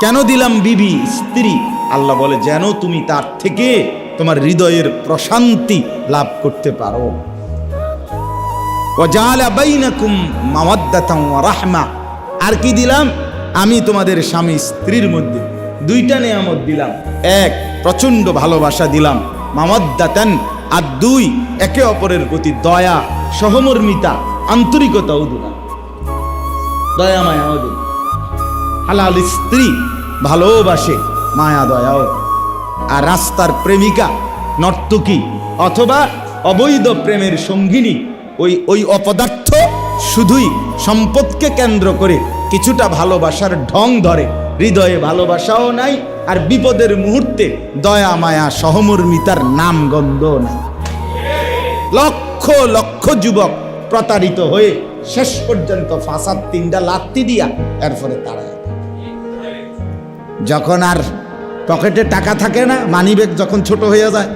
কেন দিলাম বিবি, স্ত্রী? আল্লাহ বলে যেন তুমি তার থেকে তোমার হৃদয়ের প্রশান্তি লাভ করতে পারো। ওয়াজালা বাইনাকুম মাওয়াদ্দাতান ওয়া রাহমা। আর কি দিলাম? আমি তোমাদের স্বামী স্ত্রীর মধ্যে দুইটা নিয়ামত দিলাম। এক, প্রচন্ড ভালোবাসা দিলাম, মাওয়াদ্দাতান, আর দুই, একে অপরের প্রতি দয়া, সহমর্মিতা, আন্তরিকতাও দিলাম, দয়া মায়াও দিলাম। হালাল স্ত্রী ভালোবাসে, মায়া দয়াও। আর রাস্তার প্রেমিকা, নর্তকী অথবা অবৈধ প্রেমের সঙ্গিনী, ওই অপদার্থ শুধুই সম্পদকে কেন্দ্র করে কিছুটা ভালোবাসার ঢং ধরে, হৃদয়ে ভালোবাসাও নাই, আর বিপদের মুহূর্তে দয়া মায়া সহমর্মিতার নাম গন্ধও নাই। লক্ষ লক্ষ যুবক প্রতারিত হয়ে শেষ পর্যন্ত ফাসাদ 3টা লাত্তি দিয়া এরপরে তারা, যখন আর পকেটে টাকা থাকে না, মানিব্যাগ যখন ছোট হয়ে যায়।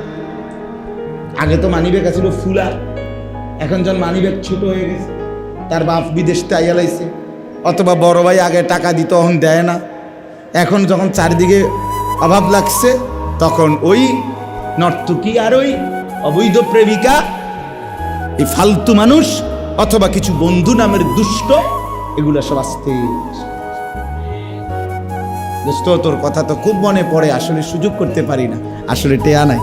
আগে তো মানিব্যাগ ছিল ফুলা, এখন যখন মানিব্যাগ ছোট হয়ে গেছে, তার বাপ বিদেশ থেকে লাইছে, অথবা বড় ভাই আগে টাকা দিত, তখন দেয় না। এখন যখন চারিদিকে অভাব লাগছে, তখন ওই নর্তকী আর ওই অবৈধ প্রেমিকা, এই ফালতু মানুষ অথবা কিছু বন্ধু নামের দুষ্ট, এগুলো সব আসতে। দোস্ত, তোর কথা তো খুব মনে পড়ে, আসলে সুযোগ করতে পারি না, আসলে টেয়া নাই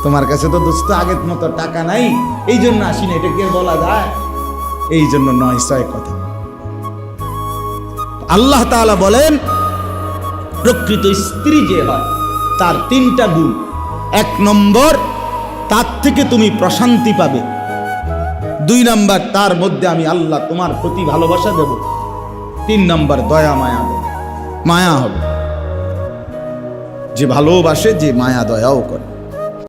তোমার কাছে। তো দোস্ত আগের মতো টাকা নাই, এই জন্য আসি না, এটাকে বলা যায়? এই জন্য 9-6 কথা। আল্লাহ তাআলা বলেন, প্রকৃত স্ত্রী যে হয় তার 3টা গুণ। 1 নম্বর, তার থেকে তুমি প্রশান্তি পাবে। 2 নম্বর, তার মধ্যে আমি আল্লাহ তোমার প্রতি ভালোবাসা দেব। 3 নম্বর, দয়া মায়া দেব, মায়া হবে। যে ভালোবাসে, যে মায়া দয়াও করে।